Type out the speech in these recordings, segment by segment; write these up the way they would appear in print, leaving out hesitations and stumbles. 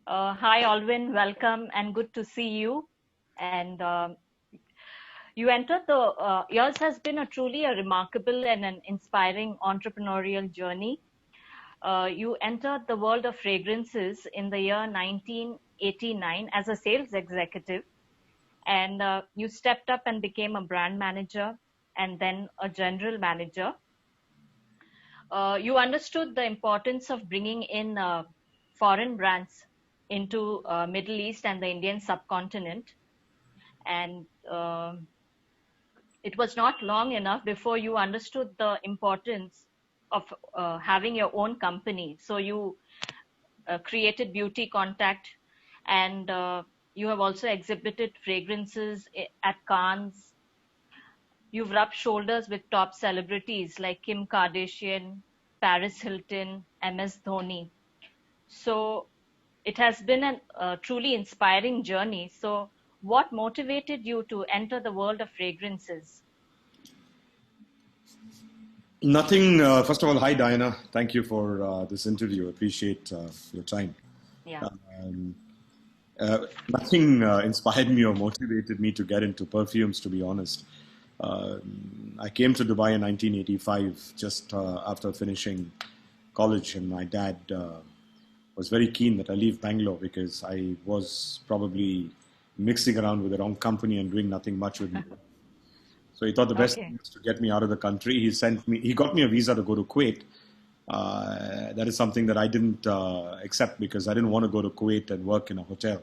Hi, Alwyn. Welcome and good to see you. And you entered yours has been a truly a remarkable and an inspiring entrepreneurial journey. You entered the world of fragrances in the year 1989 as a sales executive, and you stepped up and became a brand manager and then a general manager. You understood the importance of bringing in foreign brands into Middle East and the Indian subcontinent, and it was not long enough before you understood the importance of having your own company. So you created Beauty Contact, and you have also exhibited fragrances at Cannes. You've rubbed shoulders with top celebrities like Kim Kardashian, Paris Hilton, MS Dhoni. So it has been a truly inspiring journey. So, what motivated you to enter the world of fragrances? Nothing. First of all, hi Diana. Thank you for this interview. Appreciate your time. Yeah. Um, Nothing inspired me or motivated me to get into perfumes, to be honest. I came to Dubai in 1985, just after finishing college, and my dad was very keen that I leave Bangalore because I was probably mixing around with the wrong company and doing nothing much with me. So he thought the best Okay. thing was to get me out of the country. He got me a visa to go to Kuwait. That is something that I didn't accept because I didn't want to go to Kuwait and work in a hotel.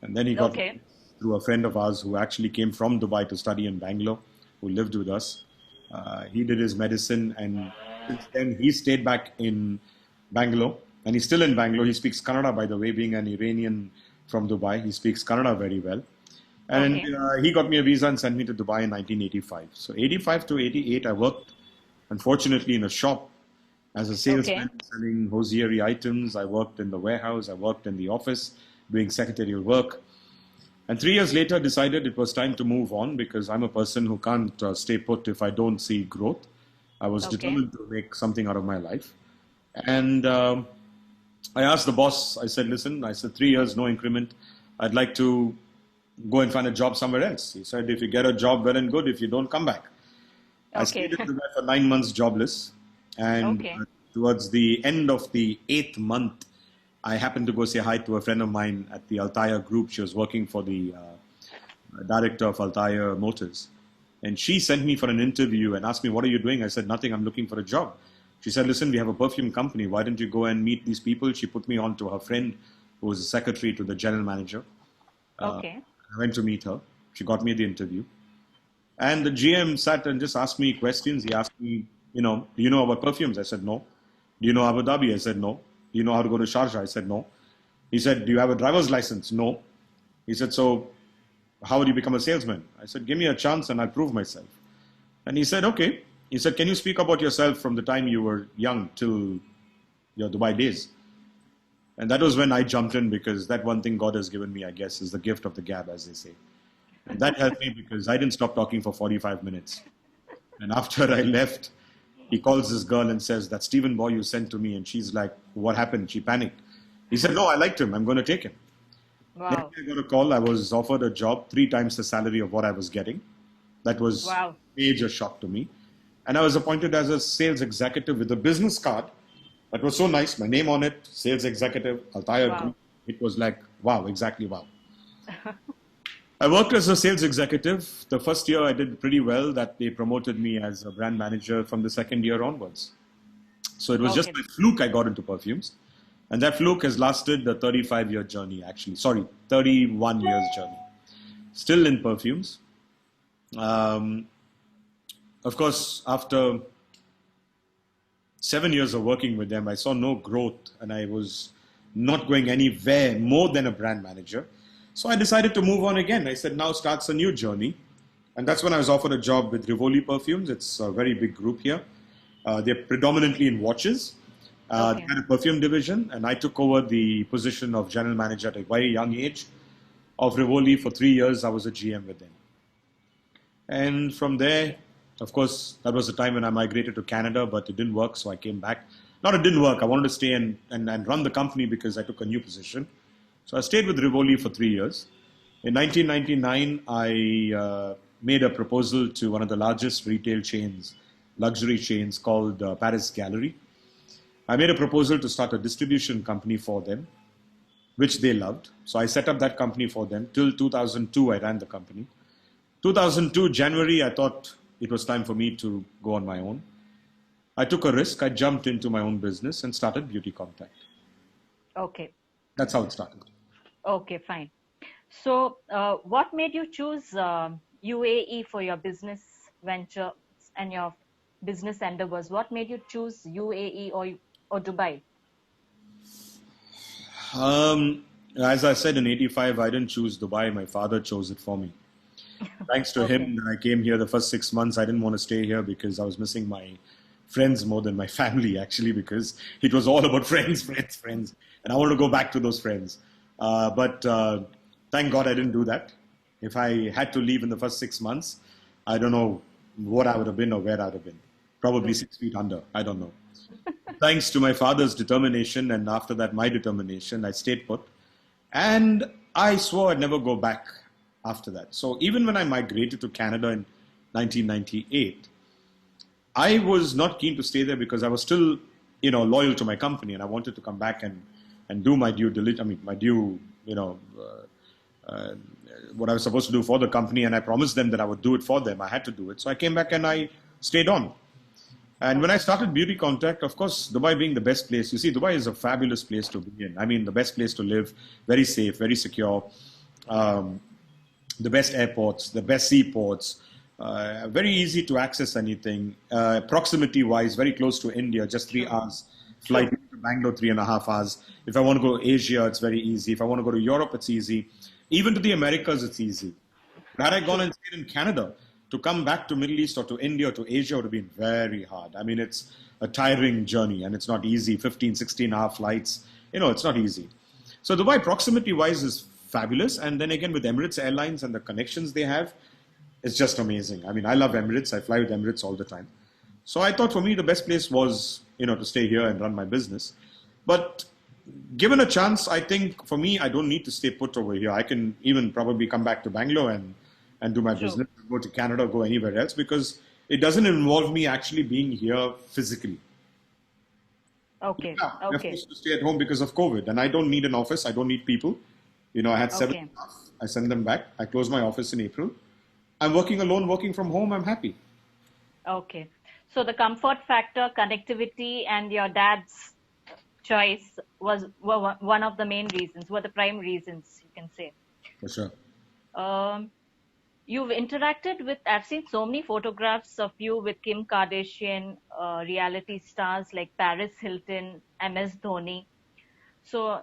And then he got Okay. through a friend of ours who actually came from Dubai to study in Bangalore, who lived with us. He did his medicine, and since then he stayed back in Bangalore, and he's still in Bangalore. He speaks Kannada, by the way, being an Iranian from Dubai. He speaks Kannada very well. And Okay. he got me a visa and sent me to Dubai in 1985. So 85 to 88, I worked, unfortunately, in a shop as a Okay. salesman selling hosiery items. I worked in the warehouse. I worked in the office doing secretarial work. And 3 years later, decided it was time to move on because I'm a person who can't stay put if I don't see growth. I was Okay. determined to make something out of my life. And I asked the boss, I said, listen, I said, 3 years, no increment. I'd like to go and find a job somewhere else. He said, if you get a job, well and good. If you don't, come back. I stayed Okay. in Dubai for 9 months jobless. And Okay. towards the end of the eighth month, I happened to go say hi to a friend of mine at the Altair group. She was working for the director of Altair Motors. And she sent me for an interview and asked me, what are you doing? I said, nothing, I'm looking for a job. She said, listen, we have a perfume company. Why don't you go and meet these people? She put me on to her friend who was a secretary to the general manager. Uh, Okay. I went to meet her. She got me the interview. And the GM sat and just asked me questions. He asked me, do you know about perfumes? I said, no. Do you know Abu Dhabi? I said, no. Do you know how to go to Sharjah? I said, no. He said, do you have a driver's license? No. He said, so how would you become a salesman? I said, give me a chance and I'll prove myself. And he said, okay. He said, can you speak about yourself from the time you were young till your Dubai days? And that was when I jumped in because that one thing God has given me, I guess, is the gift of the gab, as they say. And that helped me because I didn't stop talking for 45 minutes. And after I left, he calls this girl and says, that Stephen boy you sent to me. And she's like, what happened? She panicked. He said, no, I liked him. I'm going to take him. Next Wow. day I got a call. I was offered a job 3 times the salary of what I was getting. That was Wow. major shock to me. And I was appointed as a sales executive with a business card that was so nice. My name on it, sales executive, Altair Group. Wow. It was like, wow, exactly wow. I worked as a sales executive. The first year I did pretty well that they promoted me as a brand manager from the second year onwards. So it was just Okay. by fluke I got into perfumes. And that fluke has lasted the 35-year journey, actually. Sorry, 31 years journey. Still in perfumes. Um, of course, after 7 years of working with them, I saw no growth and I was not going anywhere more than a brand manager. So I decided to move on again. I said, now starts a new journey. And that's when I was offered a job with Rivoli Perfumes. It's a very big group here. They're predominantly in watches. They Okay. had a perfume division, and I took over the position of general manager at a very young age of Rivoli. For 3 years, I was a GM with them. And from there, of course, that was the time when I migrated to Canada, but it didn't work, so I came back. Not it didn't work. I wanted to stay and run the company because I took a new position. So I stayed with Rivoli for 3 years. In 1999, I made a proposal to one of the largest retail chains, luxury chains called Paris Gallery. I made a proposal to start a distribution company for them, which they loved. So I set up that company for them. Till 2002, I ran the company. 2002, January, I thought it was time for me to go on my own. I took a risk. I jumped into my own business and started Beauty Contact. Okay. That's how it started. Okay, fine. So, what made you choose UAE for your business venture and your business endeavors? What made you choose UAE or Dubai? As I said in '85, I didn't choose Dubai. My father chose it for me. Thanks to him, I came here the first 6 months. I didn't want to stay here because I was missing my friends more than my family, actually, because it was all about friends. And I wanted to go back to those friends. But thank God I didn't do that. If I had to leave in the first 6 months, I don't know what I would have been or where I would have been. Probably 6 feet under. I don't know. Thanks to my father's determination, and after that, my determination, I stayed put. And I swore I'd never go back after that. So even when I migrated to Canada in 1998, I was not keen to stay there because I was still, loyal to my company, and I wanted to come back and do my due diligence. I mean, my due, what I was supposed to do for the company, and I promised them that I would do it for them. I had to do it. So I came back and I stayed on. And when I started Beauty Contact, of course, Dubai being the best place, you see, Dubai is a fabulous place to be in. I mean, the best place to live, very safe, very secure, the best airports, the best seaports, very easy to access anything. Proximity-wise, very close to India, just 3 hours. Flight to Bangalore, 3.5 hours. If I want to go to Asia, it's very easy. If I want to go to Europe, it's easy. Even to the Americas, it's easy. Had I gone and stayed in Canada, to come back to Middle East or to India or to Asia would have been very hard. I mean, it's a tiring journey and it's not easy. 15, 16-hour flights, it's not easy. So Dubai, proximity-wise, is fabulous. And then again, with Emirates Airlines and the connections they have, it's just amazing. I mean, I love Emirates. I fly with Emirates all the time. So I thought for me, the best place was, to stay here and run my business. But given a chance, I think for me, I don't need to stay put over here. I can even probably come back to Bangalore and do my business, go to Canada, go anywhere else, because it doesn't involve me actually being here physically. Okay. Yeah, I'm forced to stay at home because of COVID, and I don't need an office. I don't need people. I had 7 staff. I send them back. I close my office in April. I'm working alone, working from home. I'm happy. Okay. So the comfort factor, connectivity, and your dad's choice were one of the main reasons, were the prime reasons, you can say. For sure. You've interacted with, I've seen so many photographs of you with Kim Kardashian, reality stars like Paris Hilton, MS Dhoni. So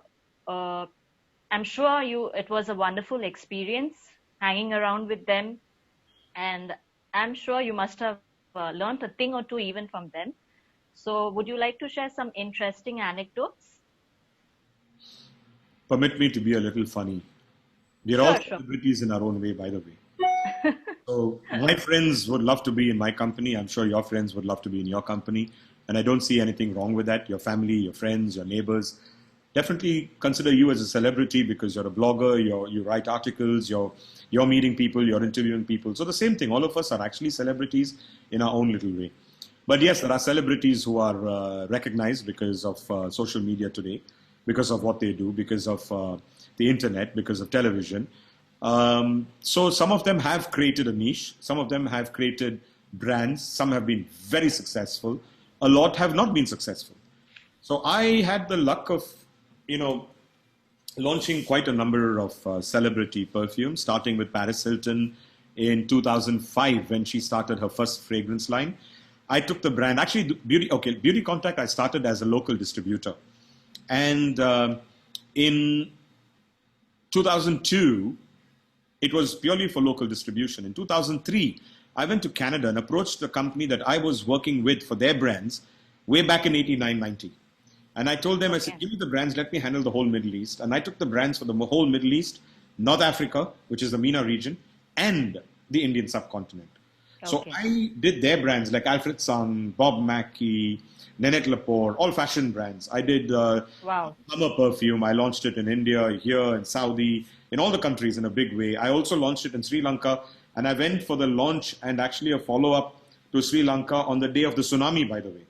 I'm sure it was a wonderful experience hanging around with them. And I'm sure you must have learned a thing or two even from them. So would you like to share some interesting anecdotes? Permit me to be a little funny. We're all celebrities in our own way, by the way. So my friends would love to be in my company. I'm sure your friends would love to be in your company. And I don't see anything wrong with that. Your family, your friends, your neighbors definitely consider you as a celebrity because you're a blogger, you write articles, you're meeting people, you're interviewing people. So the same thing, all of us are actually celebrities in our own little way. But yes, there are celebrities who are recognized because of social media today, because of what they do, because of the internet, because of television. So some of them have created a niche. Some of them have created brands. Some have been very successful. A lot have not been successful. So I had the luck of, launching quite a number of celebrity perfumes, starting with Paris Hilton in 2005 when she started her first fragrance line. I took the brand, actually Beauty Contact, I started as a local distributor. And in 2002, it was purely for local distribution. In 2003, I went to Canada and approached the company that I was working with for their brands way back in 89, 90. And I told them, I said, give me the brands, let me handle the whole Middle East. And I took the brands for the whole Middle East, North Africa, which is the MENA region, and the Indian subcontinent. So Okay. I did their brands like Alfred Sun, Bob Mackie, Nanette Lepore, all fashion brands. I did Wow. summer perfume. I launched it in India, here in Saudi, in all the countries in a big way. I also launched it in Sri Lanka, and I went for the launch and actually a follow-up to Sri Lanka on the day of the tsunami, by the way.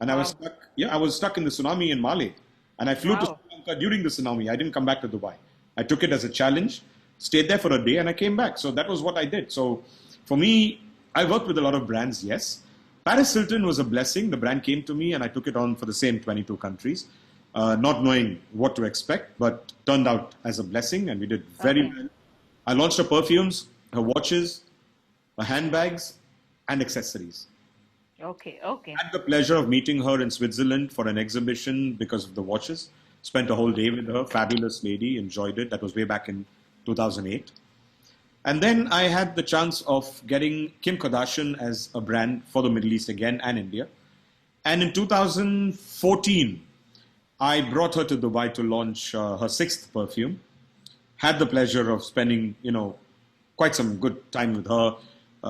And I was Wow. stuck, yeah, I was stuck in the tsunami in Mali. And I flew to Wow. Sri Lanka during the tsunami. I didn't come back to Dubai. I took it as a challenge, stayed there for a day, and I came back. So that was what I did. So for me, I worked with a lot of brands, yes. Paris Hilton was a blessing. The brand came to me, and I took it on for the same 22 countries, not knowing what to expect, but turned out as a blessing, and we did very Okay. well. I launched her perfumes, her watches, her handbags, and accessories. Okay. Okay. Had the pleasure of meeting her in Switzerland for an exhibition because of the watches. Spent a whole day with her. Fabulous lady. Enjoyed it. That was way back in 2008. And then I had the chance of getting Kim Kardashian as a brand for the Middle East again and India. And in 2014, I brought her to Dubai to launch her sixth perfume. Had the pleasure of spending, quite some good time with her.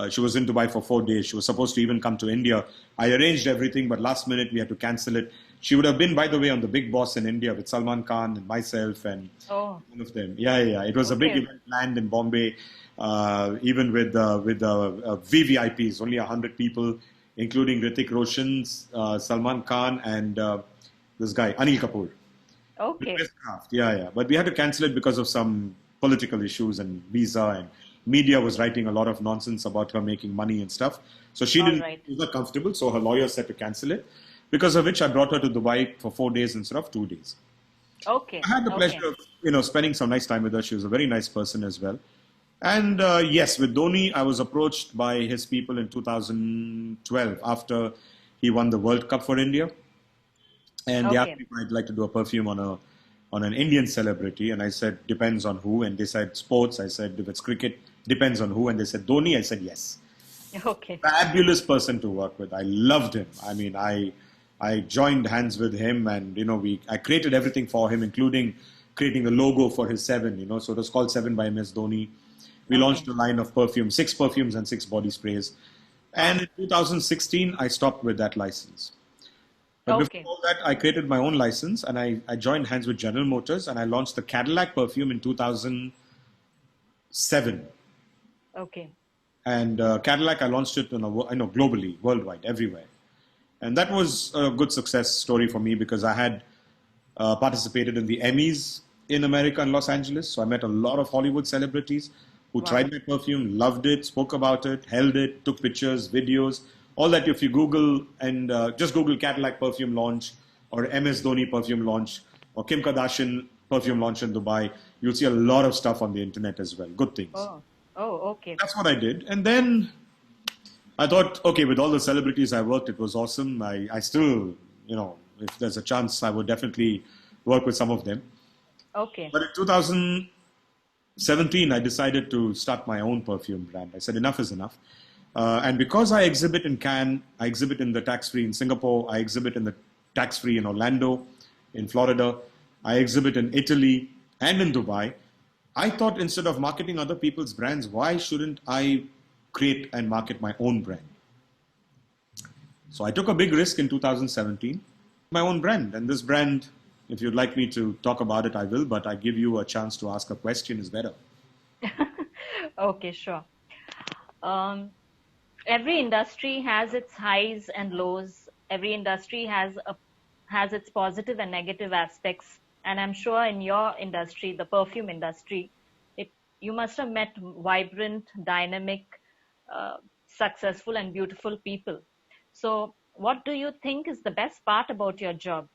She was in Dubai for 4 days. She was supposed to even come to India. I arranged everything, but last minute we had to cancel it. She would have been, by the way, on The Big Boss in India with Salman Khan and myself and Oh. one of them. Yeah, yeah. It was a big Okay. event planned in Bombay, even with VVIPs, only 100 people, including Hrithik Roshan's, Salman Khan, and this guy, Anil Kapoor. Okay. Craft, yeah, yeah. But we had to cancel it because of some political issues and visa, and media was writing a lot of nonsense about her making money and stuff. So she All didn't right. she was not comfortable, so her lawyer said to cancel it. Because of which I brought her to Dubai for 4 days instead of 2 days. Okay. I had the Okay. pleasure of spending some nice time with her. She was a very nice person as well. And yes, with Dhoni, I was approached by his people in 2012 after he won the World Cup for India, and they asked Okay. me if I'd like to do a perfume on an Indian celebrity, and I said depends on who, and they said sports. I said if it's cricket, depends on who, and they said Dhoni. I said yes. Okay. Fabulous person to work with. I loved him. I mean, I joined hands with him, and I created everything for him, including creating the logo for his seven. So it was called Seven by MS Dhoni. We launched Okay. a line of perfume, 6 perfumes and 6 body sprays. And Wow. in 2016, I stopped with that license. But Okay. before that, I created my own license, and I joined hands with General Motors, and I launched the Cadillac perfume in 2007. Okay. And Cadillac, I launched it globally, worldwide, everywhere. And that was a good success story for me because I had participated in the Emmys in America and Los Angeles. So I met a lot of Hollywood celebrities who Wow. tried my perfume, loved it, spoke about it, held it, took pictures, videos, all that. If you Google and just Google Cadillac perfume launch or MS Dhoni perfume launch or Kim Kardashian perfume launch in Dubai, you'll see a lot of stuff on the internet as well. Good things. Oh. Oh. Okay. That's what I did. And then I thought, okay, with all the celebrities I worked, it was awesome. I still, if there's a chance, I would definitely work with some of them. Okay. But in 2017, I decided to start my own perfume brand. I said, enough is enough. And because I exhibit in Cannes, I exhibit in the tax-free in Singapore, I exhibit in the tax-free in Orlando, in Florida, I exhibit in Italy and in Dubai, I thought instead of marketing other people's brands, why shouldn't I create and market my own brand? So I took a big risk in 2017, my own brand. And this brand, if you'd like me to talk about it, I will, but I give you a chance to ask a question is better. Okay. Sure. Um, every industry has its highs and lows. Every industry has its positive and negative aspects. And I'm sure in your industry, the perfume industry, you must have met vibrant, dynamic, uh, successful, and beautiful people. So, what do you think is the best part about your job?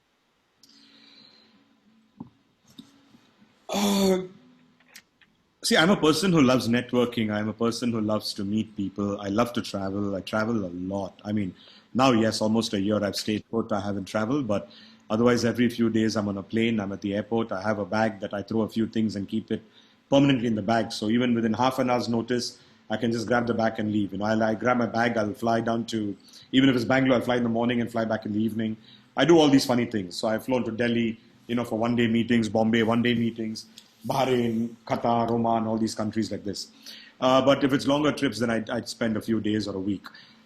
See, I'm a person who loves networking. I'm a person who loves to meet people. I love to travel. I travel a lot. I mean, now, yes, almost a year I've stayed put. I haven't traveled, but otherwise, every few days I'm on a plane. I'm at the airport. I have a bag that I throw a few things and keep it permanently in the bag. So even within half an hour's notice, I can just grab the bag and leave. I grab my bag. I'll fly down to, even if it's Bangalore, I'll fly in the morning and fly back in the evening. I do all these funny things. So I've flown to Delhi, for 1 day meetings, Bombay 1 day meetings, Bahrain, Qatar, Oman, all these countries like this. But if it's longer trips, then I'd spend a few days or a week.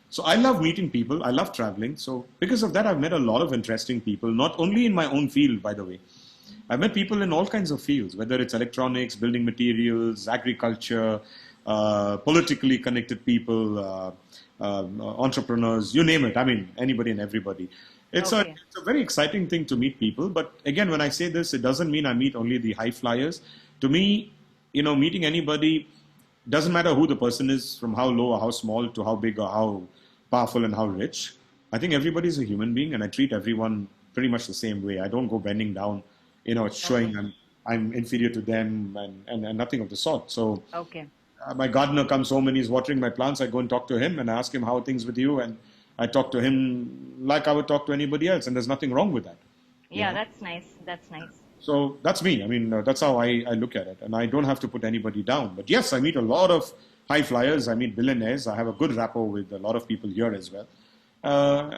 So I love meeting people. I love traveling. So because of that, I've met a lot of interesting people, not only in my own field, by the way. I've met people in all kinds of fields, whether it's electronics, building materials, agriculture, politically connected people, entrepreneurs, you name it. I mean, anybody and everybody. It's a very exciting thing to meet people. But again, when I say this, it doesn't mean I meet only the high flyers. To me, meeting anybody doesn't matter who the person is, from how low or how small to how big or how powerful and how rich. I think everybody's a human being, and I treat everyone pretty much the same way. I don't go bending down, showing I'm inferior to them and nothing of the sort. So my gardener comes home and he's watering my plants. I go and talk to him and I ask him, how are things with you? And I talk to him like I would talk to anybody else, and there's nothing wrong with that. Yeah, that's nice. That's nice. So that's me. I mean, that's how I look at it. And I don't have to put anybody down. But yes, I meet a lot of high flyers. I meet billionaires. I have a good rapport with a lot of people here as well.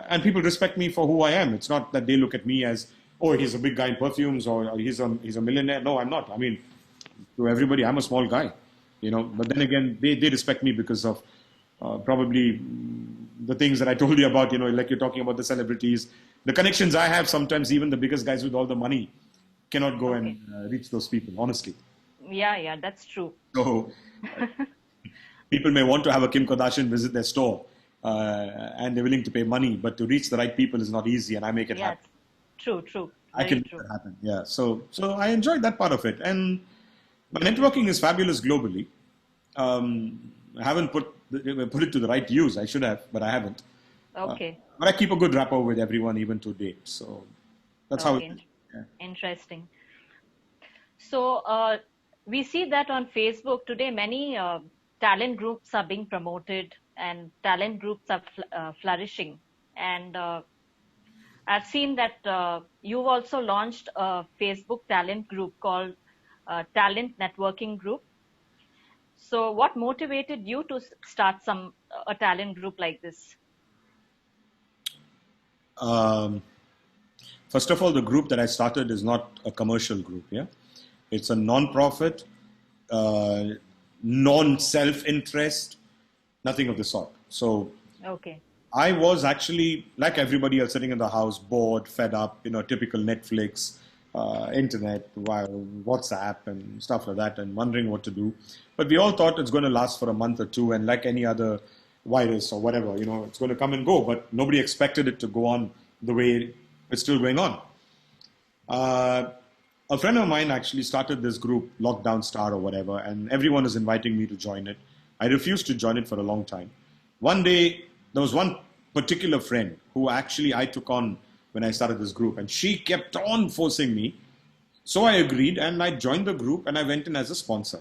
And people respect me for who I am. It's not that they look at me as, oh, he's a big guy in perfumes, or he's a millionaire. No, I'm not. I mean, to everybody, I'm a small guy. But then again, they respect me because of probably the things that I told you about, like you're talking about the celebrities. The connections I have, sometimes even the biggest guys with all the money cannot go and reach those people, honestly. Yeah, that's true. So people may want to have a Kim Kardashian visit their store, and they're willing to pay money, but to reach the right people is not easy, and I make it happen. True. I can make it happen. Yeah. So I enjoyed that part of it, and my networking is fabulous globally. I haven't put it to the right use. I should have, but I haven't. Okay. But I keep a good rapport with everyone, even to date. So that's how it is. Yeah. Interesting. So we see that on Facebook today, many talent groups are being promoted and talent groups are flourishing. And I've seen that you've also launched a Facebook talent group called Talent Networking Group. So what motivated you to start a talent group like this? First of all, the group that I started is not a commercial group. Yeah, it's a non-profit, non-self-interest, nothing of the sort. So I was actually, like everybody else, sitting in the house, bored, fed up, typical Netflix, internet, WhatsApp and stuff like that, and wondering what to do. But we all thought it's going to last for a month or two, and like any other virus or whatever, it's going to come and go. But nobody expected it to go on the way it's still going on. A friend of mine actually started this group, Lockdown Star or whatever, and everyone is inviting me to join it. I refused to join it for a long time. One day, there was one particular friend who actually I took on when I started this group, and she kept on forcing me. So I agreed, and I joined the group, and I went in as a sponsor.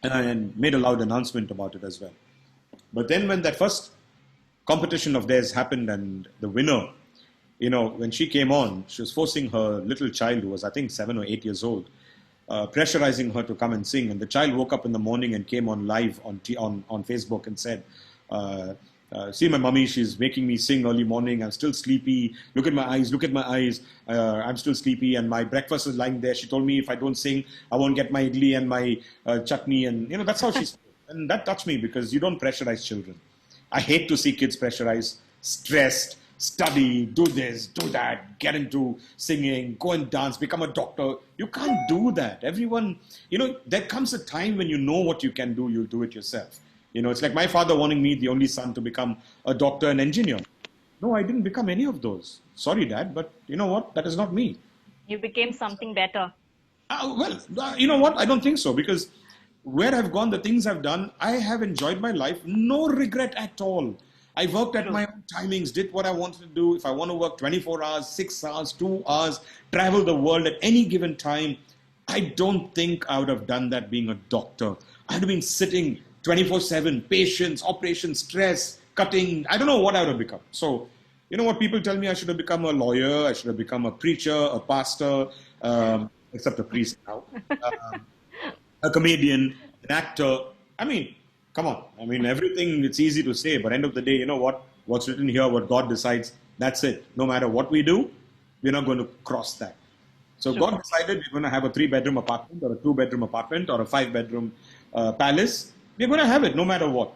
And I made a loud announcement about it as well. But then when that first competition of theirs happened, and the winner, when she came on, she was forcing her little child, who was, I think, 7 or 8 years old, pressurizing her to come and sing. And the child woke up in the morning and came on live on Facebook and said, see my mommy, she's making me sing early morning. I'm still sleepy. Look at my eyes. I'm still sleepy. And my breakfast is lying there. She told me if I don't sing, I won't get my idli and my chutney. And, that's how she's. And that touched me, because you don't pressurize children. I hate to see kids pressurized, stressed, study, do this, do that, get into singing, go and dance, become a doctor. You can't do that. Everyone, there comes a time when you know what you can do, you'll do it yourself. It's like my father wanting me, the only son, to become a doctor and engineer. No, I didn't become any of those. Sorry, Dad, but you know what? That is not me. You became something better. You know what? I don't think so, because where I've gone, the things I've done, I have enjoyed my life. No regret at all. I worked at my own timings, did what I wanted to do. If I want to work 24 hours, 6 hours, 2 hours, travel the world at any given time, I don't think I would have done that being a doctor. I'd have been sitting 24/7, patients, operations, stress, cutting. I don't know what I would have become. So, what people tell me, I should have become a lawyer, I should have become a preacher, a pastor, except a priest now, a comedian, an actor. I mean, come on. I mean, everything, it's easy to say, but end of the day, what's written here, what God decides, that's it. No matter what we do, we're not going to cross that. So God decided we're going to have a 3-bedroom apartment or a 2-bedroom apartment or a 5-bedroom palace. we're going to have it no matter what.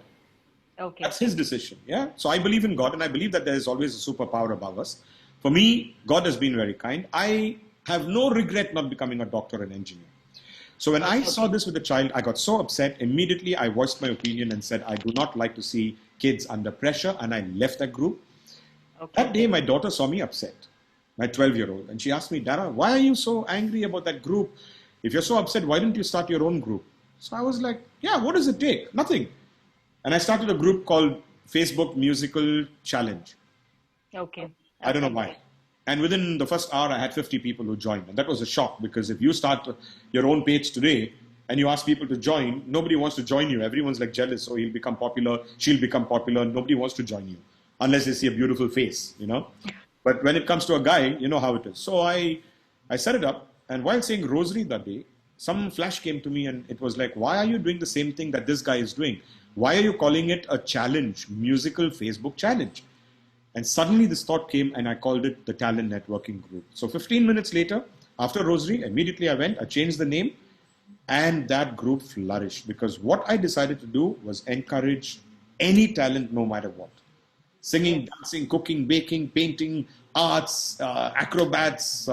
Okay. That's his decision. Yeah. So I believe in God, and I believe that there is always a superpower above us. For me, God has been very kind. I have no regret not becoming a doctor and engineer. So when I saw this with the child, I got so upset. Immediately, I voiced my opinion and said, I do not like to see kids under pressure, and I left that group. That day, my daughter saw me upset, my 12-year-old, and she asked me, Dara, why are you so angry about that group? If you're so upset, why didn't you start your own group? So I was like, yeah, what does it take? Nothing. And I started a group called Facebook Musical Challenge. Okay. I don't know why. And within the first hour, I had 50 people who joined. And that was a shock, because if you start your own page today and you ask people to join, nobody wants to join you. Everyone's like jealous. Oh, he'll become popular. She'll become popular. Nobody wants to join you unless they see a beautiful face, you know. But when it comes to a guy, you know how it is. So I set it up. And while saying rosary that day, some flash came to me, and it was like, why are you doing the same thing that this guy is doing? Why are you calling it a challenge, musical Facebook challenge? And suddenly this thought came, and I called it the Talent Networking Group. So 15 minutes later, after Rosary, immediately I changed the name, and that group flourished, because what I decided to do was encourage any talent, no matter what. Singing, dancing, cooking, baking, painting, arts, acrobats,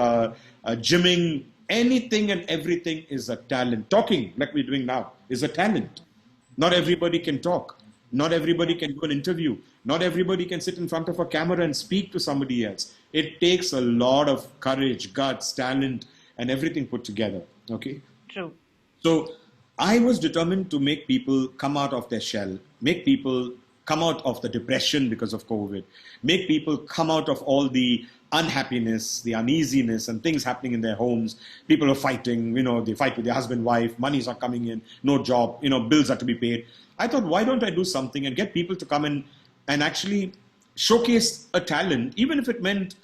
gymming, anything and everything is a talent. Talking, like we're doing now, is a talent. Not everybody can talk. Not everybody can do an interview. Not everybody can sit in front of a camera and speak to somebody else. It takes a lot of courage, guts, talent, and everything put together. Okay? True. So I was determined to make people come out of their shell, make people come out of the depression because of COVID, make people come out of all the unhappiness, the uneasiness, and things happening in their homes. People are fighting, you know, they fight with their husband, wife, money's not coming in, no job, you know, bills are to be paid. I thought, why don't I do something and get people to come in and actually showcase a talent, even if it meant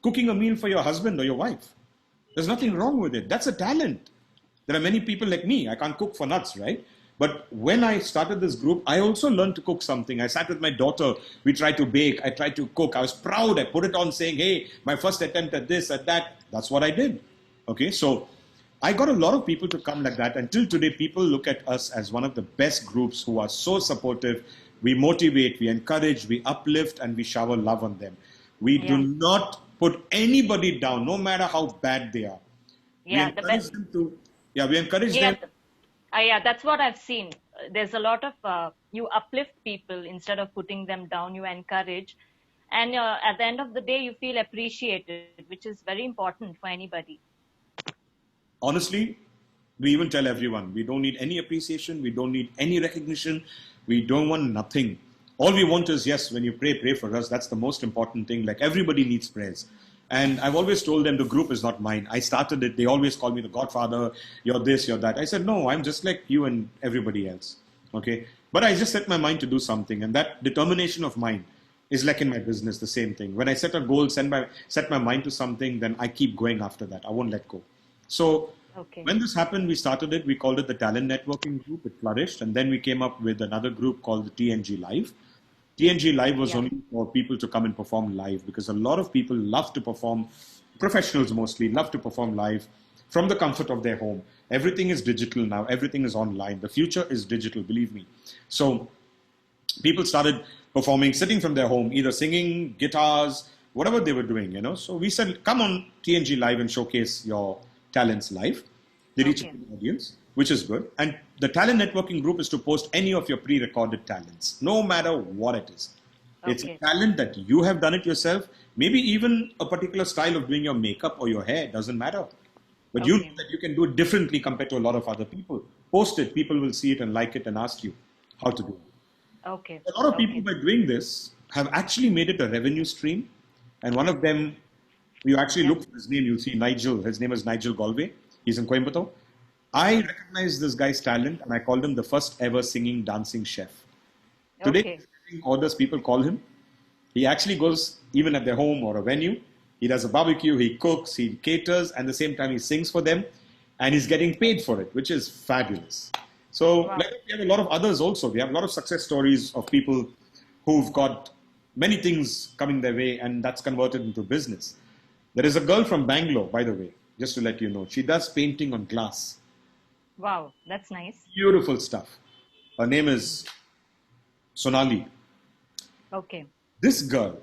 cooking a meal for your husband or your wife. There's nothing wrong with it. That's a talent. There are many people like me. I can't cook for nuts, right? But when I started this group, I also learned to cook something. I sat with my daughter. We tried to bake. I tried to cook. I was proud. I put it on saying, hey, my first attempt at this, at that. That's what I did. Okay, so I got a lot of people to come like that. Until today, people look at us as one of the best groups who are so supportive. We motivate, we encourage, we uplift, and we shower love on them. We do not put anybody down, no matter how bad they are. Yeah, we encourage them to, we encourage them. Yeah, that's what I've seen. There's a lot of, you uplift people instead of putting them down, you encourage. And at the end of the day, you feel appreciated, which is very important for anybody. Honestly, we even tell everyone, we don't need any appreciation, we don't need any recognition, we don't want nothing. All we want is, yes, when you pray, pray for us. That's the most important thing. Like, everybody needs prayers. And I've always told them the group is not mine. I started it. They always call me the Godfather. You're this, you're that. I said, no, I'm just like you and everybody else. Okay? But I just set my mind to do something. And that determination of mine is like in my business, the same thing. When I set a goal, set my mind to something, then I keep going after that. I won't let go. So when this happened, we started it. We called it the Talent Networking Group. It flourished. And then we came up with another group called the TNG Live. TNG Live was only for people to come and perform live, because a lot of people love to perform, professionals mostly, love to perform live from the comfort of their home. Everything is digital now. Everything is online. The future is digital, believe me. So people started performing, sitting from their home, either singing, guitars, whatever they were doing, you know. So we said, come on TNG Live and showcase your talents live. They reach the audience, which is good. And the Talent Networking Group is to post any of your pre-recorded talents, no matter what it is. It's a talent that you have done it yourself. Maybe even a particular style of doing your makeup or your hair, doesn't matter. But you know that you can do it differently compared to a lot of other people. Post it, people will see it and like it and ask you how to do it. A lot of people by doing this have actually made it a revenue stream. And one of them, you actually look for his name, you'll see Nigel. His name is Nigel Galway. He's in Coimbatore. I recognized this guy's talent, and I called him the first ever singing, dancing chef. Today, orders, people call him. He actually goes, even at their home or a venue, he does a barbecue, he cooks, he caters, and at the same time he sings for them, and he's getting paid for it, which is fabulous. So like, we have a lot of others also. We have a lot of success stories of people who've got many things coming their way, and that's converted into business. There is a girl from Bangalore, by the way, just to let you know. She does painting on glass. Wow, that's nice. Beautiful stuff. Her name is Sonali. Okay. This girl,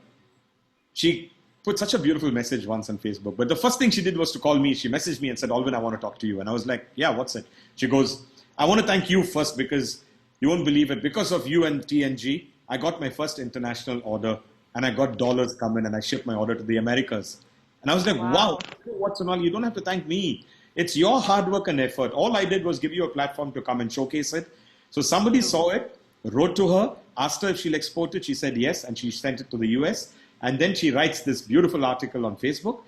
she put such a beautiful message once on Facebook. But the first thing she did was to call me. She messaged me and said, Alwyn, I want to talk to you. And I was like, yeah, what's it? She goes, I want to thank you first because you won't believe it. Because of you and TNG, I got my first international order and I got dollars coming and I shipped my order to the Americas. And I was like, wow, what, Sonali? You don't have to thank me. It's your hard work and effort. All I did was give you a platform to come and showcase it. So somebody saw it, wrote to her, asked her if she'll export it. She said yes, and she sent it to the US. And then she writes this beautiful article on Facebook.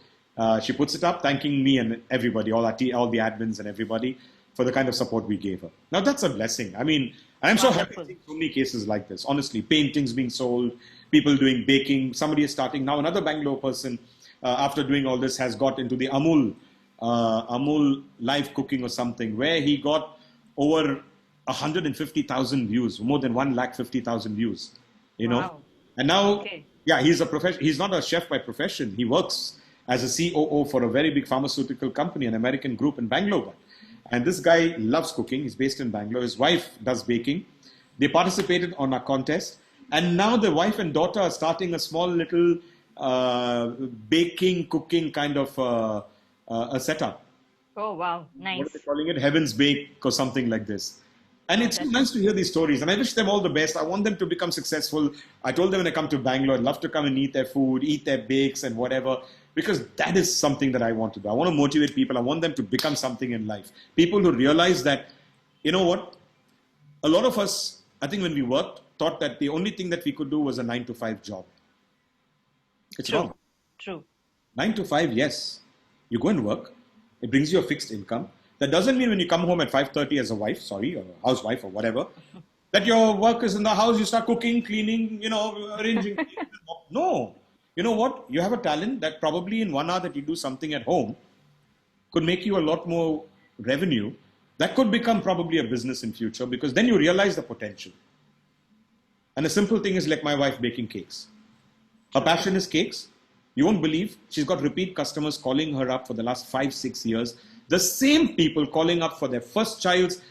She puts it up, thanking me and everybody, all the admins and everybody, for the kind of support we gave her. Now that's a blessing. I mean, I'm so happy to see so many cases like this. Honestly, paintings being sold, people doing baking. Somebody is starting now. Another Bangalore person, after doing all this, has got into the Amul live cooking or something, where he got over 150,000 views, more than 150,000 views. You know, and now. Okay. Yeah, he's a profession. He's not a chef by profession. He works as a COO for a very big pharmaceutical company, an American group in Bangalore. And this guy loves cooking. He's based in Bangalore. His wife does baking. They participated on a contest. And now the wife and daughter are starting a small little baking, cooking kind of a setup. Oh, wow. Nice. What are they calling it? Heaven's Bake or something like this. And it's so nice to hear these stories. And I wish them all the best. I want them to become successful. I told them when I come to Bangalore, I'd love to come and eat their food, eat their bakes and whatever. Because that is something that I want to do. I want to motivate people. I want them to become something in life. People who realize that, you know what? A lot of us, I think when we worked, thought that the only thing that we could do was a 9-to-5 job. It's wrong. True. 9 to 5, yes. You go and work. It brings you a fixed income. That doesn't mean when you come home at 5:30 as a wife, or a housewife or whatever, that your work is in the house, you start cooking, cleaning, arranging. No. You know what? You have a talent that probably in 1 hour that you do something at home could make you a lot more revenue. That could become probably a business in future because then you realize the potential. And a simple thing is like my wife baking cakes. Her passion is cakes. You won't believe she's got repeat customers calling her up for the last 5-6 years. The same people calling up for their first child's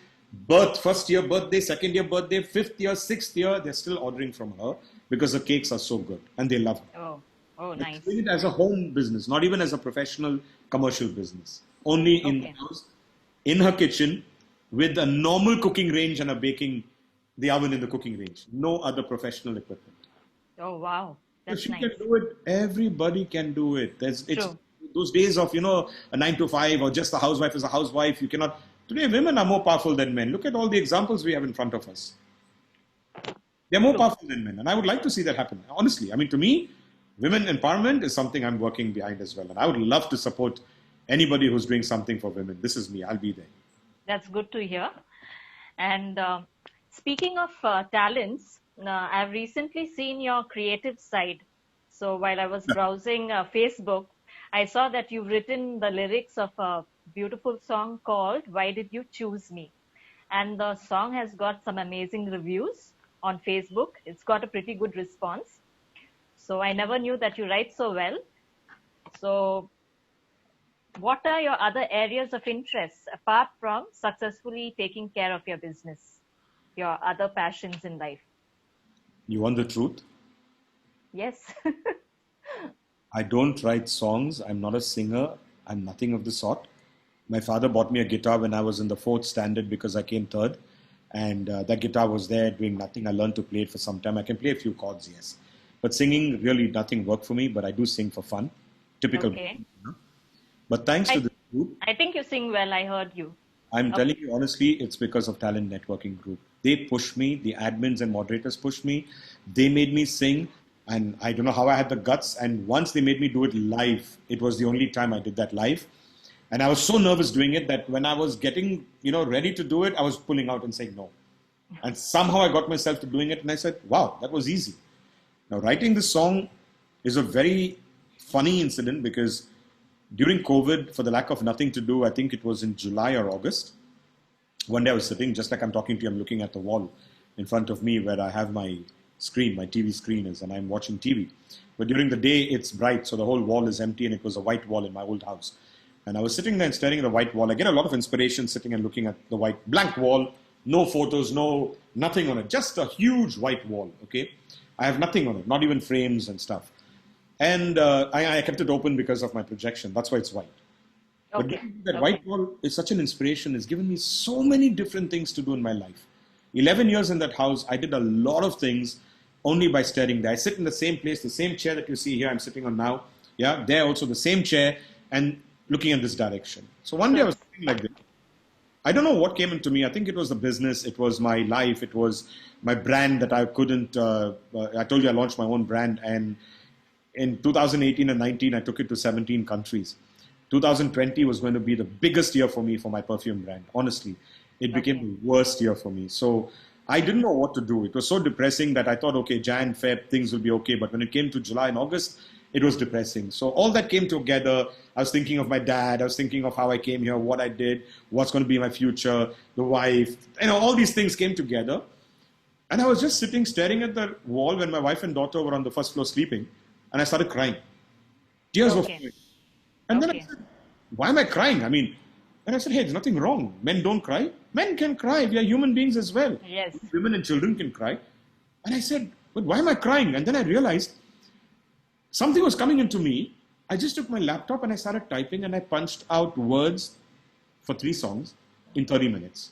birth, first year birthday, second year birthday, 5th year, 6th year, they're still ordering from her because the cakes are so good and they love her. Oh, nice. Doing it as a home business, not even as a professional commercial business. Only in the house, in her kitchen, with a normal cooking range and the oven in the cooking range. No other professional equipment. Oh, wow. That's if she nice. can do it, everybody can do it. It's True. Those days of, a 9 to 5 or just a housewife is a housewife. You cannot. Today, women are more powerful than men. Look at all the examples we have in front of us. They're more powerful than men. And I would like to see that happen. Honestly, I mean, to me, women empowerment is something I'm working behind as well. And I would love to support anybody who's doing something for women. This is me. I'll be there. That's good to hear. And speaking of talents, I've recently seen your creative side. So while I was browsing Facebook, I saw that you've written the lyrics of a beautiful song called Why Did You Choose Me? And the song has got some amazing reviews on Facebook. It's got a pretty good response. So I never knew that you write so well. So what are your other areas of interest apart from successfully taking care of your business, your other passions in life? You want the truth? Yes. I don't write songs. I'm not a singer. I'm nothing of the sort. My father bought me a guitar when I was in the 4th standard because I came 3rd. And that guitar was there doing nothing. I learned to play it for some time. I can play a few chords, yes. But singing, really nothing worked for me. But I do sing for fun. Typical. Okay. But thanks to this group. I think you sing well. I heard you. I'm telling you honestly, it's because of Talent Networking Group. They pushed me. The admins and moderators pushed me. They made me sing. And I don't know how I had the guts. And once they made me do it live, it was the only time I did that live. And I was so nervous doing it that when I was getting, ready to do it, I was pulling out and saying no. And somehow I got myself to doing it. And I said, wow, that was easy. Now, writing this song is a very funny incident because during COVID, for the lack of nothing to do, I think it was in July or August. One day I was sitting, just like I'm talking to you, I'm looking at the wall in front of me where I have my screen, my TV screen is, and I'm watching TV. But during the day, it's bright, so the whole wall is empty, and it was a white wall in my old house. And I was sitting there and staring at the white wall. I get a lot of inspiration sitting and looking at the white blank wall, no photos, nothing on it, just a huge white wall. Okay, I have nothing on it, not even frames and stuff. And I kept it open because of my projection. That's why it's white. But Okay. that white wall is such an inspiration. It's given me so many different things to do in my life. 11 years in that house, I did a lot of things only by staring there. I sit in the same place, the same chair that you see here I'm sitting on now. Yeah, there also the same chair and looking in this direction. So one day I was sitting like this. I don't know what came into me. I think it was the business. It was my life. It was my brand that I couldn't. I told you I launched my own brand. And in 2018 and 19, I took it to 17 countries. 2020 was going to be the biggest year for me for my perfume brand. Honestly, it became the worst year for me. So I didn't know what to do. It was so depressing that I thought, okay, Jan, Feb, things will be okay. But when it came to July and August, it was depressing. So all that came together. I was thinking of my dad. I was thinking of how I came here, what I did, what's going to be my future, the wife. All these things came together. And I was just sitting, staring at the wall when my wife and daughter were on the first floor sleeping. And I started crying. Tears were flowing. And then I said, why am I crying? And I said, hey, there's nothing wrong. Men don't cry. Men can cry. We are human beings as well. Yes. Women and children can cry. And I said, but why am I crying? And then I realized something was coming into me. I just took my laptop and I started typing and I punched out words for 3 songs in 30 minutes.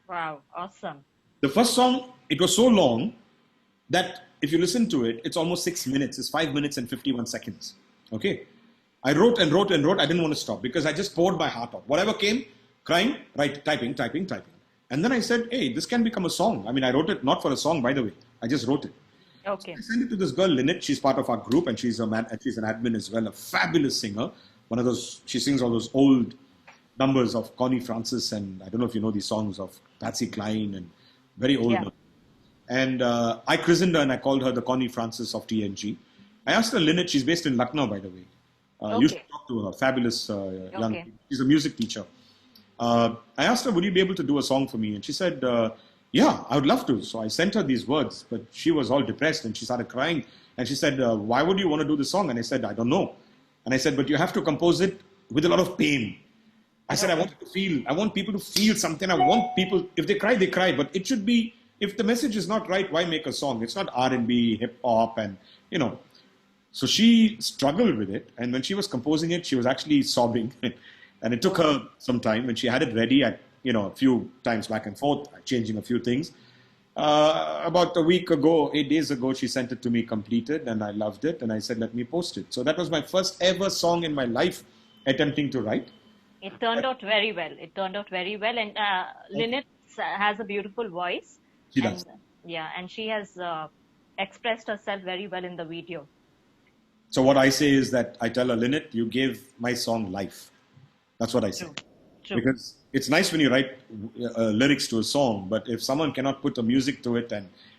Wow, awesome. The first song, it was so long that if you listen to it, it's almost 6 minutes. It's 5 minutes and 51 seconds. Okay. I wrote and wrote and wrote. I didn't want to stop because I just poured my heart out. Whatever came, crying, typing. And then I said, hey, this can become a song. I wrote it not for a song, by the way. I just wrote it. Okay. So I sent it to this girl, Lynette. She's part of our group and she's an admin as well, a fabulous singer. She sings all those old numbers of Connie Francis and I don't know if you know these songs of Patsy Cline and very old. Yeah. And I christened her and I called her the Connie Francis of TNG. I asked her, Lynette, she's based in Lucknow, by the way. You should talk to her, fabulous young. She's a music teacher. I asked her, would you be able to do a song for me? And she said, yeah, I would love to. So I sent her these words, but she was all depressed and she started crying. And she said, why would you want to do the song? And I said, I don't know. And I said, but you have to compose it with a lot of pain. I said, I want people to feel something. I want people, if they cry, they cry. But it should be, if the message is not right, why make a song? It's not R&B, hip hop and, So she struggled with it, and when she was composing it, she was actually sobbing, and it took her some time. When she had it ready, a few times back and forth, changing a few things. About a week ago, 8 days ago, she sent it to me completed, and I loved it, and I said, let me post it. So that was my first ever song in my life attempting to write. It turned out very well. And Lynette has a beautiful voice. She does. Yeah, and she has expressed herself very well in the video. So what I say is that I tell her, Lynette, you gave my song life. That's what I say. True. Because it's nice when you write lyrics to a song, but if someone cannot put the music to it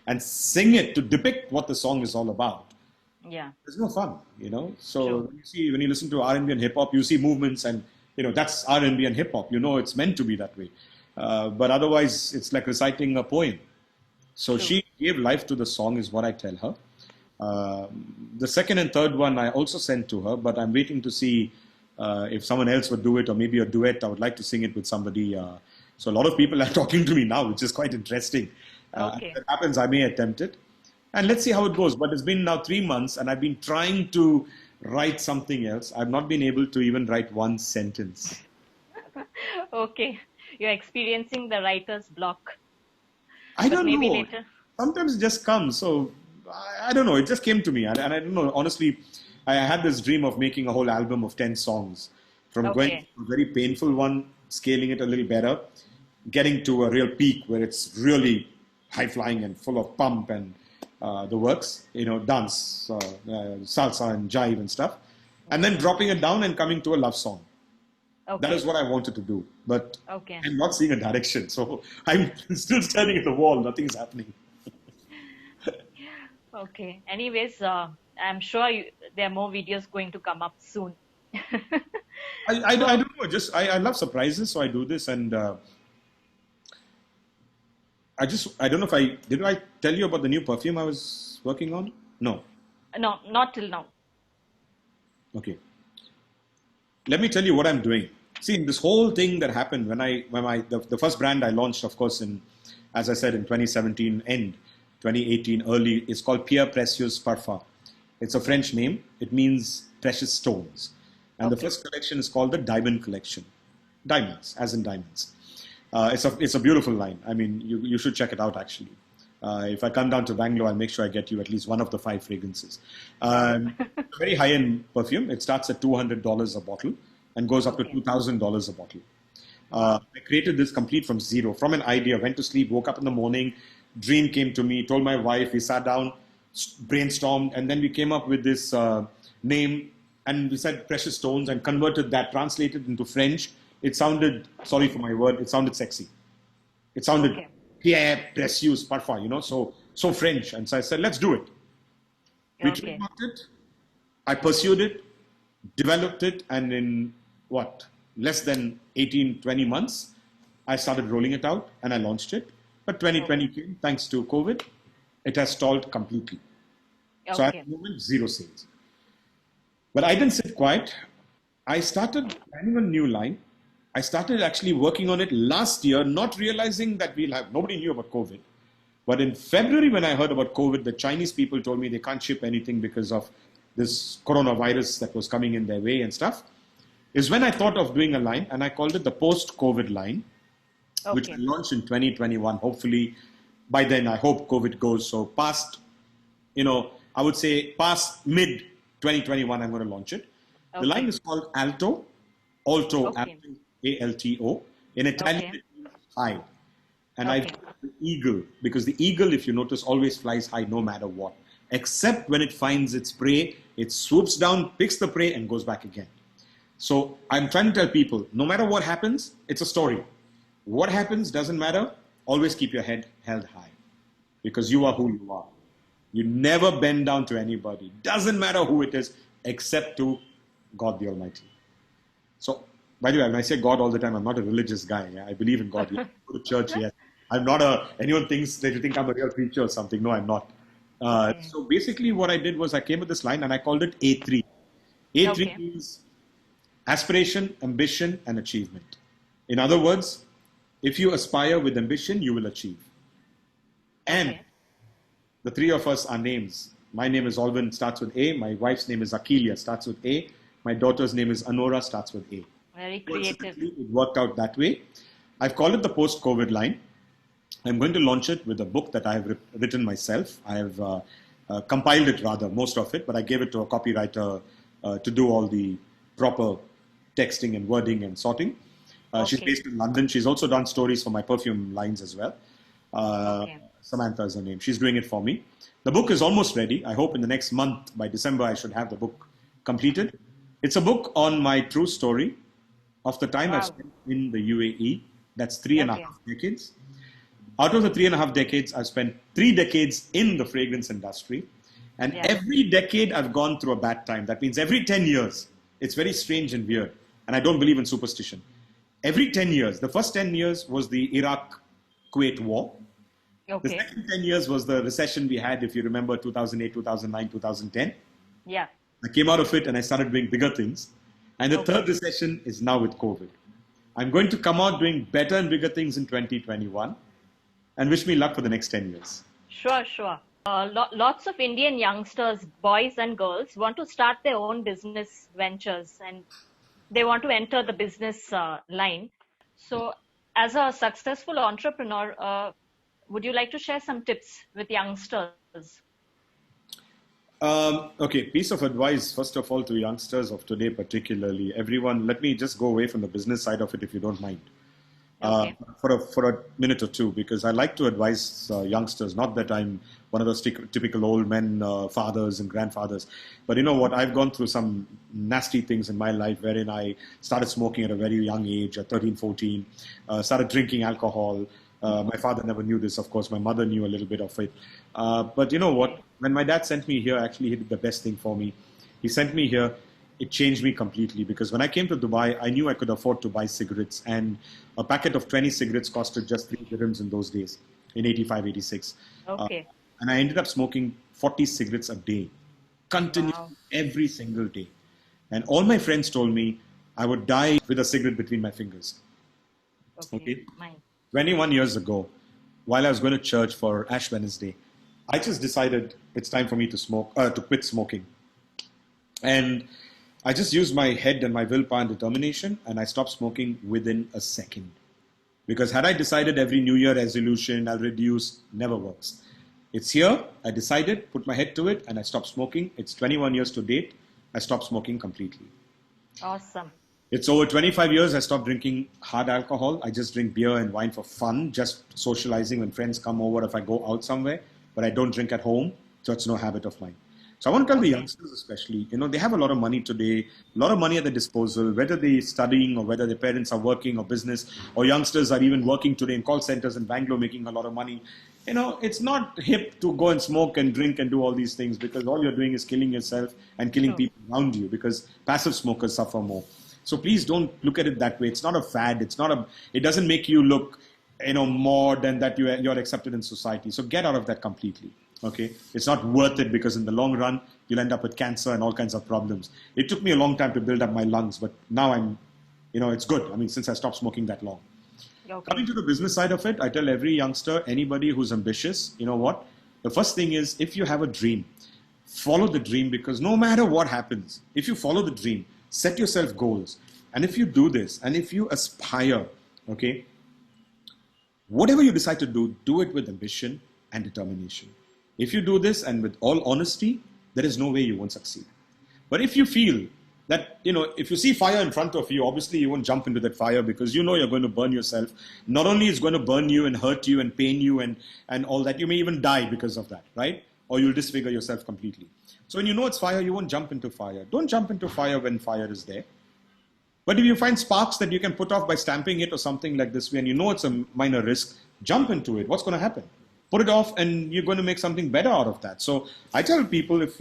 and sing it to depict what the song is all about, there's no fun, So when you listen to R&B and hip hop, you see movements and, that's R&B and hip hop. It's meant to be that way. But otherwise, it's like reciting a poem. So she gave life to the song is what I tell her. The second and third one I also sent to her, but I'm waiting to see if someone else would do it or maybe a duet. I would like to sing it with somebody. So a lot of people are talking to me now, which is quite interesting. If that happens, I may attempt it. And let's see how it goes. But it's been now 3 months and I've been trying to write something else. I've not been able to even write one sentence. Okay. You're experiencing the writer's block. I don't know. Later. Sometimes it just comes. So I don't know. It just came to me. And I don't know. Honestly, I had this dream of making a whole album of 10 songs. From going from a very painful one, scaling it a little better, getting to a real peak where it's really high-flying and full of pump and the works, dance, salsa and jive and stuff. And then dropping it down and coming to a love song. That is what I wanted to do. But I'm not seeing a direction. So I'm still staring at the wall. Nothing's happening. Okay. Anyways, I'm sure there are more videos going to come up soon. I don't know. I love surprises, so I do this, and I don't know if did I tell you about the new perfume I was working on? No. No, not till now. Okay. Let me tell you what I'm doing. See, this whole thing that happened the first brand I launched, of course, as I said, in 2017 end, 2018 early, is called Pierre Précieux Parfum. It's a French name. It means precious stones. And the first collection is called the Diamond Collection. Diamonds, as in diamonds. It's a beautiful line. I mean, you should check it out, actually. If I come down to Bangalore, I'll make sure I get you at least one of the 5 fragrances. Very high-end perfume. It starts at $200 a bottle and goes up to $2,000 a bottle. I created this complete from zero, from an idea, went to sleep, woke up in the morning, dream came to me, told my wife, we sat down, brainstormed, and then we came up with this name, and we said precious stones, and converted that, translated into French. It sounded, sorry for my word, it sounded sexy. It sounded Pierre Précieux Parfum, so French. And so I said, let's do it. We trademarked it, I pursued it, developed it, and in less than 18, 20 months, I started rolling it out and I launched it. But 2020 came, thanks to COVID, it has stalled completely. So at the moment, 0 sales. But I didn't sit quiet. I started planning a new line. I started actually working on it last year, not realizing that nobody knew about COVID. But in February, when I heard about COVID, the Chinese people told me they can't ship anything because of this coronavirus that was coming in their way and stuff, is when I thought of doing a line, and I called it the post-COVID line, which I launched in 2021. Hopefully, by then, I hope COVID goes. So past, I would say past mid-2021, I'm going to launch it. The line is called Alto, Alto, A-L-T-O. In Italian, it means high. And I've got the eagle, because the eagle, if you notice, always flies high no matter what. Except when it finds its prey, it swoops down, picks the prey, and goes back again. So I'm trying to tell people, no matter what happens, it's a story. What happens doesn't matter. Always keep your head held high, because you are who you are. You never bend down to anybody. Doesn't matter who it is, except to God the Almighty. So, by the way, when I say God all the time, I'm not a religious guy. Yeah? I believe in God. I go to church, yes. I'm not anyone thinks that you think I'm a real preacher or something. No, I'm not. So basically what I did was I came with this line and I called it A3. A3 means aspiration, ambition, and achievement. In other words, if you aspire with ambition, you will achieve. And the 3 of us are names. My name is Alwyn, starts with A. My wife's name is Akilia, starts with A. My daughter's name is Anora, starts with A. Very creative. It worked out that way. I've called it the post-COVID line. I'm going to launch it with a book that I have written myself. I have compiled it rather, most of it, but I gave it to a copywriter to do all the proper texting and wording and sorting. She's based in London. She's also done stories for my perfume lines as well. Samantha is her name. She's doing it for me. The book is almost ready. I hope in the next month, by December, I should have the book completed. It's a book on my true story of the time I've spent in the UAE. That's 3.5 decades. Out of the 3.5 decades, I've spent 3 decades in the fragrance industry. And every decade I've gone through a bad time. That means every 10 years, it's very strange and weird. And I don't believe in superstition. Every 10 years, the first 10 years was the Iraq-Kuwait war. The second 10 years was the recession we had, if you remember, 2008, 2009, 2010. Yeah. I came out of it and I started doing bigger things. And the third recession is now with COVID. I'm going to come out doing better and bigger things in 2021. And wish me luck for the next 10 years. Sure, sure. Lots of Indian youngsters, boys and girls, want to start their own business ventures and they want to enter the business line. So as a successful entrepreneur, would you like to share some tips with youngsters? Piece of advice, first of all, to youngsters of today particularly. Everyone, let me just go away from the business side of it if you don't mind. For a minute or two, because I like to advise youngsters, not that I'm one of those typical old men, fathers and grandfathers, but you know what, I've gone through some nasty things in my life wherein I started smoking at a very young age, at 13, 14, started drinking alcohol. My father never knew this, of course. My mother knew a little bit of it. But you know what, when my dad sent me here, actually he did the best thing for me. He sent me here. It changed me completely, because when I came to Dubai, I knew I could afford to buy cigarettes, and a packet of 20 cigarettes costed just 3 dirhams in those days, in 85, 86. And I ended up smoking 40 cigarettes a day, continuously, every single day. And all my friends told me, I would die with a cigarette between my fingers. Okay. Mine. 21 years ago, while I was going to church for Ash Wednesday, I just decided it's time for me to quit smoking. And I just used my head and my willpower and determination, and I stopped smoking within a second. Because had I decided every New Year resolution, I'll reduce, never works. It's here, I decided, put my head to it, and I stopped smoking. It's 21 years to date. I stopped smoking completely. Awesome. It's over 25 years I stopped drinking hard alcohol. I just drink beer and wine for fun, just socializing when friends come over if I go out somewhere. But I don't drink at home, so it's no habit of mine. So I want to tell the youngsters especially, they have a lot of money today, a lot of money at their disposal, whether they're studying or whether their parents are working or business, or youngsters are even working today in call centers in Bangalore making a lot of money. It's not hip to go and smoke and drink and do all these things, because all you're doing is killing yourself and killing people around you, because passive smokers suffer more. So please don't look at it that way. It's not a fad. It doesn't make you look, more than that you're accepted in society. So get out of that completely. Okay. It's not worth it, because in the long run, you'll end up with cancer and all kinds of problems. It took me a long time to build up my lungs, but now it's good. Since I stopped smoking that long. Okay. Coming to the business side of it, I tell every youngster, anybody who's ambitious, you know what? The first thing is, if you have a dream, follow the dream, because no matter what happens, if you follow the dream, set yourself goals. And if you do this, and if you aspire, okay, whatever you decide to do it with ambition and determination. If you do this and with all honesty, there is no way you won't succeed. But if you feel that, if you see fire in front of you, obviously you won't jump into that fire, because you're going to burn yourself. Not only is it going to burn you and hurt you and pain you and all that, you may even die because of that, right? Or you'll disfigure yourself completely. So when you know it's fire, you won't jump into fire. Don't jump into fire when fire is there. But if you find sparks that you can put off by stamping it or something like this way, and it's a minor risk, jump into it. What's going to happen? Put it off, and you're going to make something better out of that. So I tell people, if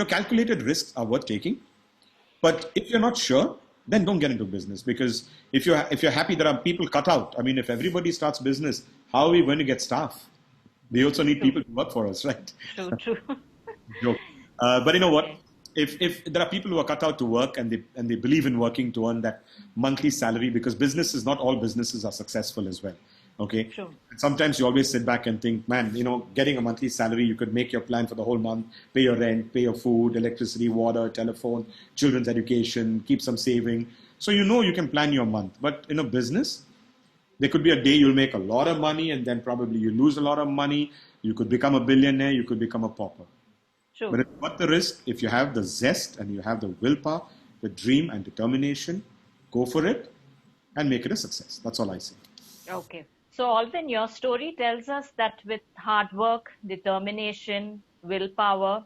calculated risks are worth taking. But if you're not sure, then don't get into business, because if you're happy, there are people cut out. If everybody starts business, how are we going to get staff? We also need people to work for us, right? True. But you know what? If there are people who are cut out to work and they believe in working to earn that monthly salary, because not all businesses are successful as well. Okay. Sure. And sometimes you always sit back and think, man, getting a monthly salary, you could make your plan for the whole month, pay your rent, pay your food, electricity, water, telephone, children's education, keep some saving. So you can plan your month. But in a business, there could be a day you'll make a lot of money, and then probably you lose a lot of money. You could become a billionaire, you could become a pauper. Sure. But it's worth the risk. If you have the zest and you have the willpower, the dream and determination, go for it and make it a success. That's all I say. Okay. So Alwyn, your story tells us that with hard work, determination, willpower,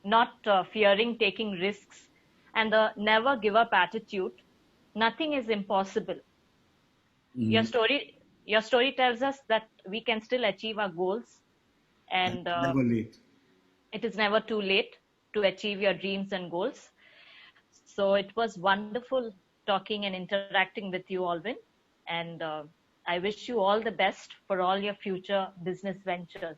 not fearing taking risks, and the never give up attitude, nothing is impossible. Mm. Your story tells us that we can still achieve our goals, and never late. It is never too late to achieve your dreams and goals. So it was wonderful talking and interacting with you, Alwyn, and I wish you all the best for all your future business ventures.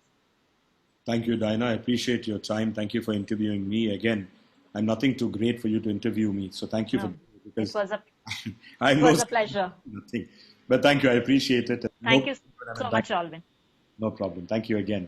Thank you, Dinah. I appreciate your time. Thank you for interviewing me again. I'm nothing too great for you to interview me, so thank you for because it was a pleasure. Nothing. But thank you. I appreciate it. Thank you so much, Alwyn. No problem. Thank you again.